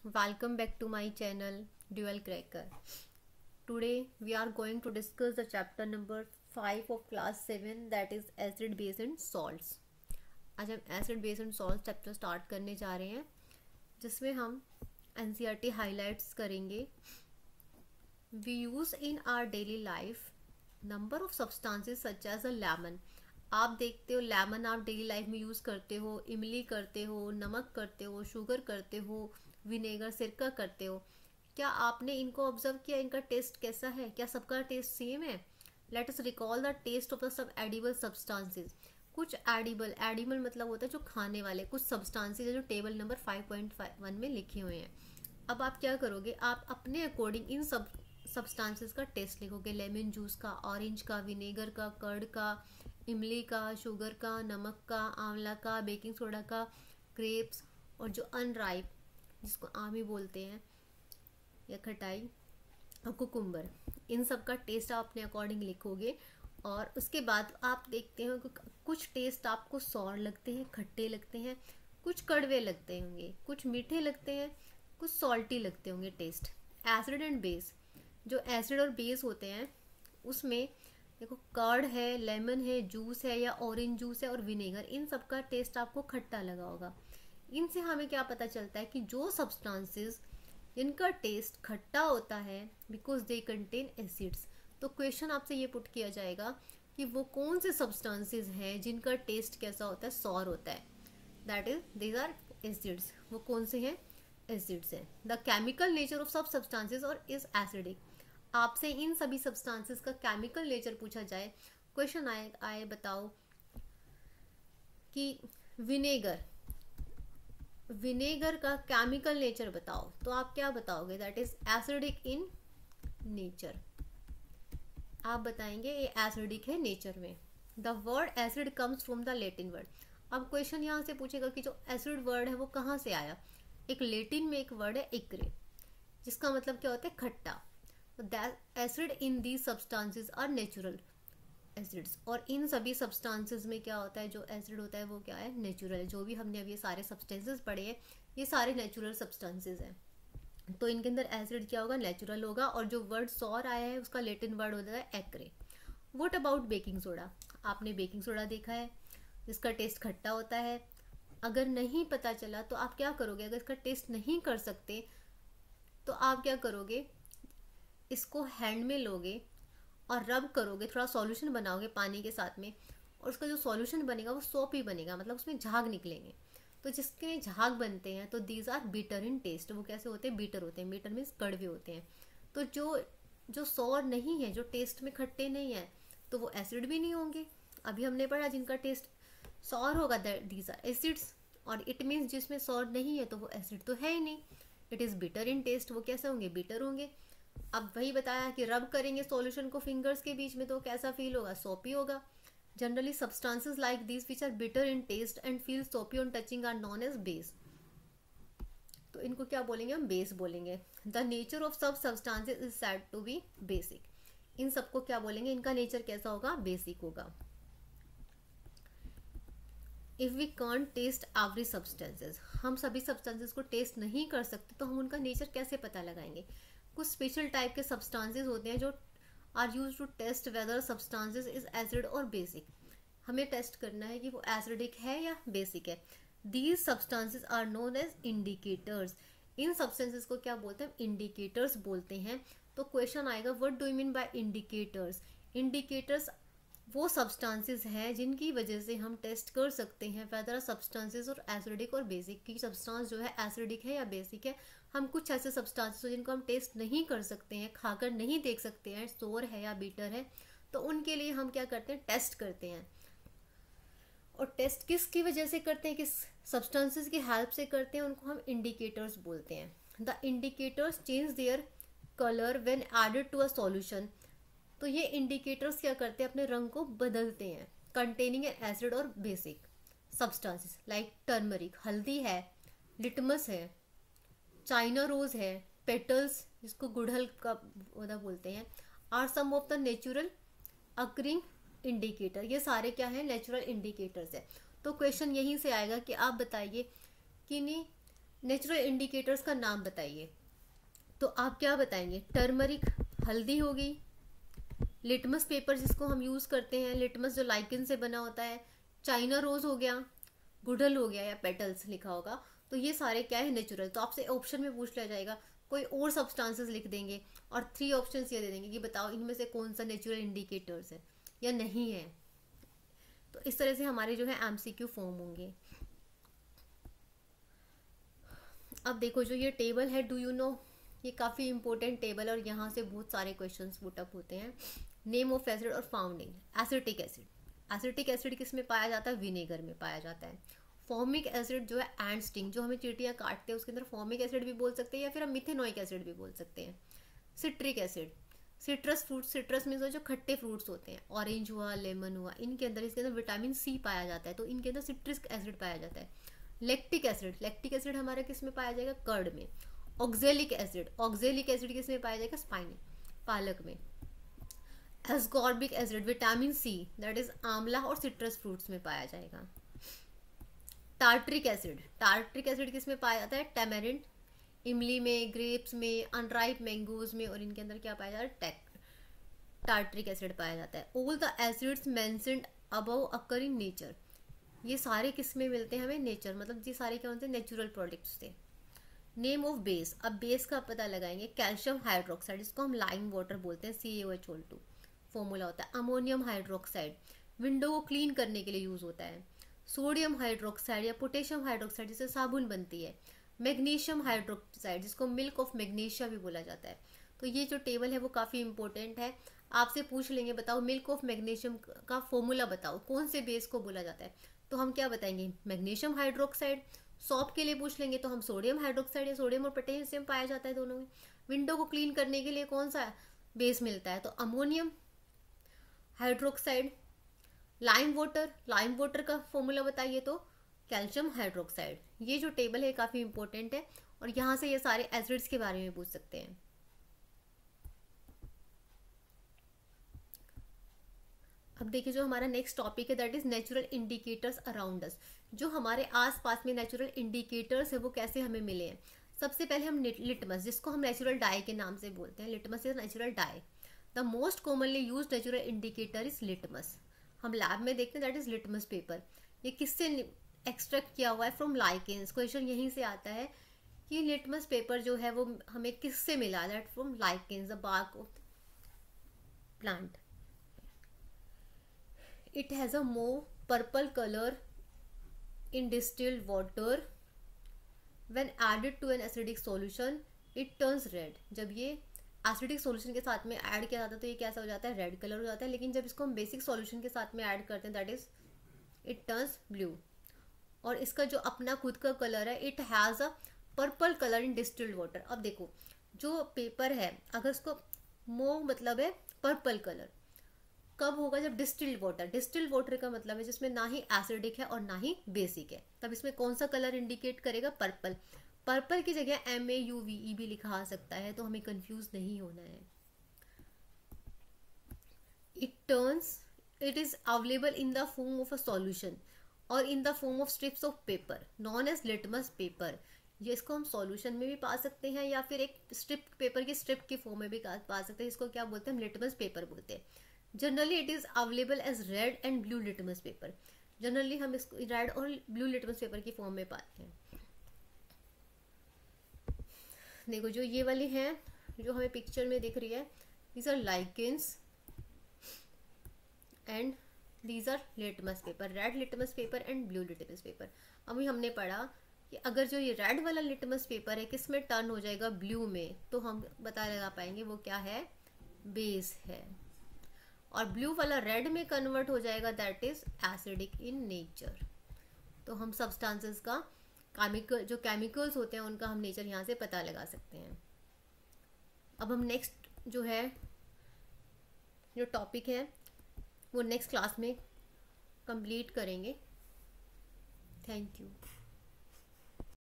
Welcome back to my channel Dual Cracker. Today we are going to discuss the chapter number 5 of class 7, that is acid base and salts. आज हम acid base and salts chapter start करने जा रहे हैं जिसमें हम NCERT highlights करेंगे. We use in our daily life number of substances such as a lemon. आप देखते हो लेमन आप डेली लाइफ में यूज़ करते हो, इमली करते हो, नमक करते हो, शुगर करते हो, विनेगर सिरका करते हो. क्या आपने इनको ऑब्जर्व किया, इनका टेस्ट कैसा है? क्या सबका टेस्ट सेम है? Let us recall the taste of the सब एडिबल सब्सटेंसेस. कुछ एडिबल मतलब होता है जो खाने वाले, कुछ सब्सटेंसेस है जो टेबल नंबर 5.1 में लिखे हुए हैं. अब आप क्या करोगे, आप अपने अकॉर्डिंग इन सब सब्सटेंसेस का टेस्ट लिखोगे. लेमन जूस का, ऑरेंज का, विनेगर का, कर्ड का, इमली का, शुगर का, नमक का, आंवला का, बेकिंग सोडा का, ग्रेप्स और जो अनराइप जिसको आमी बोलते हैं या खटाई और कुकुम्बर, इन सब का टेस्ट आप अपने अकॉर्डिंग लिखोगे. और उसके बाद आप देखते हो कि कुछ टेस्ट आपको सॉर लगते हैं, खट्टे लगते हैं, कुछ कड़वे लगते होंगे, कुछ मीठे लगते हैं, कुछ सॉल्टी लगते होंगे टेस्ट. एसिड एंड बेस, जो एसिड और बेस होते हैं उसमें देखो कर्ड है, लेमन है, जूस है या ऑरेंज जूस है और विनेगर, इन सब का टेस्ट आपको खट्टा लगा होगा. इनसे हमें क्या पता चलता है कि जो सब्सटेंसेस जिनका टेस्ट खट्टा होता है बिकॉज दे कंटेन एसिड्स. तो क्वेश्चन आपसे ये पुट किया जाएगा कि वो कौन से सब्सटेंसेस हैं जिनका टेस्ट कैसा होता है, सॉर होता है. That is these are acids. वो कौन से हैं? एसिड्स हैं. द केमिकल नेचर ऑफ सब सब्सटेंसेस और इज एसिडिक. आपसे इन सभी सब्सटेंसेस का केमिकल नेचर पूछा जाए, क्वेश्चन आए बताओ कि विनेगर का केमिकल नेचर बताओ, तो आप क्या बताओगे? That is acidic in nature. आप बताएंगे ये एसिडिक है नेचर में. The word acid comes from the Latin word. अब क्वेश्चन यहाँ से पूछेगा कि जो एसिड वर्ड है वो कहाँ से आया. एक लैटिन में एक वर्ड है एक्रे, जिसका मतलब क्या होता है? खट्टा. Acid in the substances are natural acids. और इन सभी सब्सटेंसेस में क्या होता है, जो एसिड होता है वो क्या है? नेचुरल. जो भी हमने अभी ये सारे सब्सटेंसेस पढ़े हैं ये सारे नेचुरल सब्सटेंसेस हैं. तो इनके अंदर एसिड क्या होगा? नेचुरल होगा. और जो वर्ड सॉर आया है उसका लैटिन वर्ड होता है एक्रे. What about baking soda? आपने बेकिंग सोडा देखा है जिसका टेस्ट खट्टा होता है. अगर नहीं पता चला तो आप क्या करोगे? अगर इसका टेस्ट नहीं कर सकते तो आप क्या करोगे? इसको हैंड में लोगे और रब करोगे, थोड़ा सॉल्यूशन बनाओगे पानी के साथ में, और उसका जो सॉल्यूशन बनेगा वो सोपी बनेगा, मतलब उसमें झाग निकलेंगे. तो जिसके झाग बनते हैं तो these are bitter in taste. वो कैसे होते हैं? बीटर होते हैं. बीटर मीन्स कड़वे होते हैं. तो जो जो सॉर नहीं है, जो टेस्ट में खट्टे नहीं है, तो वो एसिड भी नहीं होंगे. अभी हमने पढ़ा जिनका टेस्ट सॉर होगा दीज आर एसिड्स. और इट मीन्स जिसमें सॉर नहीं है तो वो एसिड तो है ही नहीं. It is bitter in taste. वो कैसे होंगे? बिटर होंगे. अब वही बताया कि रब करेंगे सॉल्यूशन को फिंगर्स के बीच में तो कैसा फील होगा? सोपी होगा. Generally substances like this which are bitter in taste and feel soapy on touching are known as base. तो इनको क्या बोलेंगे? हम बेस बोलेंगे. द नेचर ऑफ सब substances is said to be basic. इन सबको क्या बोलेंगे? इनका नेचर कैसा होगा? बेसिक होगा. If we can't taste every substances, हम सभी सब्सटेंसेस को टेस्ट नहीं कर सकते तो हम उनका नेचर कैसे पता लगाएंगे? कुछ स्पेशल टाइप के सब्सटेंसेस होते हैं जो are use to test whether substances is acid और बेसिक. हमें टेस्ट करना है कि वो एसिडिक है या बेसिक है. These substances are known as indicators. इन सब्सटेंसेस को क्या बोलते हैं? इंडिकेटर्स बोलते हैं. तो क्वेश्चन आएगा what do you mean by indicators. Indicators वो सब्सटेंसेस हैं जिनकी वजह से हम टेस्ट कर सकते हैं वेदर सब्सटेंसेस और एसिडिक और बेसिक की सब्सटेंस जो है एसिडिक है या बेसिक है. हम कुछ ऐसे सब्सटेंसेस हो जिनको हम टेस्ट नहीं कर सकते हैं, खाकर नहीं देख सकते हैं सोर है या बीटर है, तो उनके लिए हम क्या करते हैं? टेस्ट करते हैं. और टेस्ट किसकी वजह से करते हैं? किस सब्सटेंसेस की हेल्प से करते हैं? उनको हम इंडिकेटर्स बोलते हैं. The indicators change their colour when added to a solution. तो ये इंडिकेटर्स क्या करते हैं? अपने रंग को बदलते हैं कंटेनिंग एन एसिड और बेसिक सब्सटेंसेस लाइक टर्मरिक, हल्दी है, लिटमस है, चाइना रोज है, पेटल्स जिसको गुड़हल का पौधा बोलते हैं, are some of the natural occurring indicator. ये सारे क्या है? नेचुरल इंडिकेटर्स है. तो क्वेश्चन यहीं से आएगा कि आप बताइए किन्हीं नेचुरल इंडिकेटर्स का नाम बताइए। तो आप क्या बताएंगे? टर्मरिक हल्दी होगी, लिटमस पेपर जिसको हम यूज़ करते हैं, लिटमस जो लाइकन से बना होता है, चाइना रोज हो गया, गुडल हो गया या पेटल्स लिखा होगा। तो ये सारे क्या है? नेचुरल। तो आपसे ऑप्शन में पूछ लिया जाएगा, कोई और सब्सटेंसेस लिख देंगे और 3 ऑप्शंस ये दे देंगे कि बताओ इनमें से कौन सा नेचुरल इंडिकेटर्स है या नहीं है। तो इस तरह से हमारे जो है एमसीक्यू फॉर्म होंगे। अब देखो जो ये टेबल है, डू यू नो, ये काफ़ी इंपॉर्टेंट टेबल है और यहाँ से बहुत सारे क्वेश्चंस पुट अप होते हैं। नेम ऑफ एसिड और found in acetic acid. Acetic acid किस में पाया जाता है? विनेगर में पाया जाता है। फॉर्मिक एसिड जो है एंड स्टिंग, जो हमें चींटियाँ काटते हैं उसके अंदर फॉर्मिक एसिड भी बोल सकते हैं या फिर हम मिथेनोइक एसिड भी बोल सकते हैं। Citric acid, citrus fruit, citrus में जो खट्टे फ्रूट्स होते हैं, ऑरेंज हुआ, लेमन हुआ, इनके अंदर इसके अंदर विटामिन सी पाया जाता है, तो इनके अंदर सिट्रिक एसिड पाया जाता है। लैक्टिक एसिड, लैक्टिक एसिड हमारा किस में पाया जाएगा? कर्ड में। ऑक्जेलिक एसिड, ऑक्जेलिक एसिड किस में पाया जाएगा? स्पाइन, पालक में। Ascorbic acid, vitamin C, that is आंवला और सिट्रस फ्रूट्स में पाया जाएगा। टार्ट्रिक एसिड, टार्ट्रिक एसिड किस में पाया जाता है? टैमेरिंड, इमली में, ग्रेप्स में, अनराइप मैंगोज में, और इनके अंदर क्या पाया जाता है? टार्ट्रिक एसिड पाया जाता है। All the acids mentioned above occur in nature, ये सारे किस में मिलते हैं हमें? नेचर, मतलब ये सारे क्या होते हैं? नेचुरल प्रोडक्ट्स थे। नेम ऑफ बेस, अब बेस का पता लगाएंगे। कैल्शियम हाइड्रोक्साइड, इसको हम लाइम वाटर बोलते हैं, CaOH2 फॉर्मूला होता है। अमोनियम हाइड्रोक्साइड, विंडो को क्लीन करने के लिए यूज होता है। सोडियम हाइड्रोक्साइड या पोटेशियम हाइड्रोक्साइड, जिससे साबुन बनती है। मैग्नीशियम हाइड्रोक्साइड, जिसको मिल्क ऑफ मैग्नीशिया भी बोला जाता है। तो ये जो टेबल है वो काफ़ी इंपॉर्टेंट है। आपसे पूछ लेंगे बताओ मिल्क ऑफ मैग्नीशियम का फॉर्मूला बताओ, कौन से बेस को बोला जाता है? तो हम क्या बताएंगे? Magnesium hydroxide. सॉप के लिए पूछ लेंगे तो हम सोडियम हाइड्रोक्साइड, या सोडियम और पोटेशियम पाया जाता है दोनों में। विंडो को क्लीन करने के लिए कौन सा बेस मिलता है? तो ammonium hydroxide. Lime water, lime water का फॉर्मूला बताइए तो कैल्शियम हाइड्रोक्साइड। ये जो टेबल है काफ़ी इंपॉर्टेंट है और यहाँ से ये सारे एसिड्स के बारे में पूछ सकते हैं। अब देखिए जो हमारा नेक्स्ट टॉपिक है that is natural indicators around us. जो हमारे आसपास में नेचुरल इंडिकेटर्स है वो कैसे हमें मिले हैं? सबसे पहले हम लिटमस, जिसको हम नेचुरल डाई के नाम से बोलते हैं, litmus is natural die. The most commonly use natural indicator is litmus. हम लैब में देखते हैं दैट इज लिटमस पेपर। ये किससे एक्सट्रैक्ट किया हुआ है? From lichens. क्वेश्चन यहीं से आता है कि लिटमस पेपर जो है वो हमें किससे मिला? That from lichens, the bark of plant. It has a more purple color in distilled water. When added to an acidic solution, it turns red. जब ये एसिडिक सॉल्यूशन के साथ में ऐड किया जाता है तो ये कैसा हो जाता है? रेड कलर हो जाता है। लेकिन जब इसको हम बेसिक सॉल्यूशन के साथ में ऐड करते हैं that is it turns blue. और इसका जो अपना खुद का कलर है, it has a purple colour in distilled water. अब देखो जो पेपर है अगर उसको मो मतलब है पर्पल कलर, कब होगा? जब डिस्टिल्ड वाटर, डिस्टिल्ड वाटर का मतलब है जिसमें ना ही एसिडिक है और ना ही बेसिक है, तब इसमें कौन सा कलर इंडिकेट करेगा? पर्पल। पर्पल की जगह MAUVE भी लिखा आ सकता है, तो हमें कंफ्यूज नहीं होना है। It is available in the form of a solution और in the form of strips of paper known as litmus paper. ये इसको हम सॉल्यूशन में भी पा सकते हैं या फिर एक स्ट्रिप पेपर की स्ट्रिप की फॉर्म में भी पा सकते हैं। इसको क्या बोलते हैं? हम लिटमस पेपर बोलते हैं। Generally it is available as red and blue litmus paper. Generally हम इसको रेड और ब्लू लिटमस पेपर की फॉर्म में पाते हैं। देखो जो ये वाली हैं जो हमें पिक्चर में दिख रही है, these are lichens and these are litmus paper, red litmus paper and blue litmus paper. अभी हमने पढ़ा कि अगर जो ये रेड वाला लिटमस पेपर है किस में टर्न हो जाएगा? ब्लू में, तो हम पता लगा पाएंगे वो क्या है? बेस है। और ब्लू वाला रेड में कन्वर्ट हो जाएगा that is acidic in nature. तो हम सब्सटेंसेस का जो केमिकल्स होते हैं उनका हम नेचर यहाँ से पता लगा सकते हैं। अब हम नेक्स्ट जो है जो टॉपिक है वो नेक्स्ट क्लास में कंप्लीट करेंगे। Thank you.